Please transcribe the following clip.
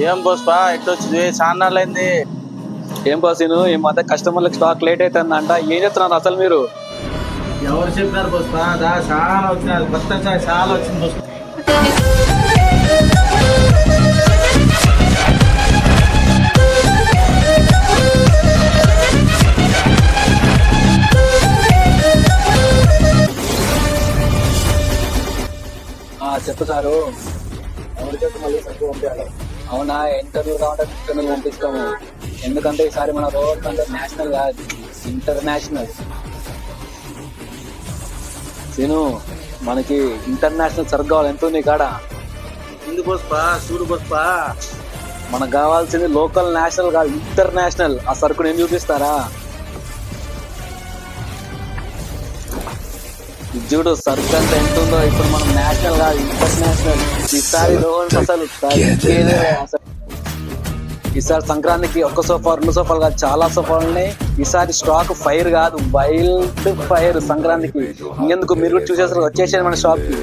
ఏం పుష్ప ఎట్టొచ్చింది చాలా అయింది. ఏం బాసీను ఈ మధ్య కస్టమర్లకు స్టాక్ లేట్ అవుతుందంట. ఏం చెప్తున్నారు అసలు మీరు? ఎవరు చెప్పినారు పుష్ప? చాలా వచ్చినారు, కొత్త చాలా వచ్చింది పుష్ప. చెప్పు సారు. అవునా, ఇంటర్వ్యూ కావాలంటే ఇంటర్వ్యూ పంపిస్తాము. ఎందుకంటే ఈసారి మన రోడ్ అంటే నేషనల్ కాదు, ఇంటర్నేషనల్. సీను, మనకి ఇంటర్నేషనల్ సరుకు కావాలి. ఎంత ఉంది కాడ? ఉంది పుష్ప, చూడు పుష్ప. మనకు కావాల్సింది లోకల్, నేషనల్ కాదు, ఇంటర్నేషనల్. ఆ సరుకు నేను చూపిస్తారా? చూడు సరుకు అంతా ఎంత ఉందో. ఇప్పుడు మనం నేషనల్ కాదు, ఇంటర్నేషనల్. ఈసారి రోడ్ అసలు ఈసారి సంక్రాంతికి ఒక్క సోఫా, 2 సోఫాలు కాదు, చాలా సోఫాలు ఉన్నాయి. ఈసారి స్టాక్ ఫైర్ కాదు, వైల్డ్ ఫైర్ సంక్రాంతికి. ఇంకెందుకు మీరు చూసేసరికి వచ్చేసారు మన షాప్ కి.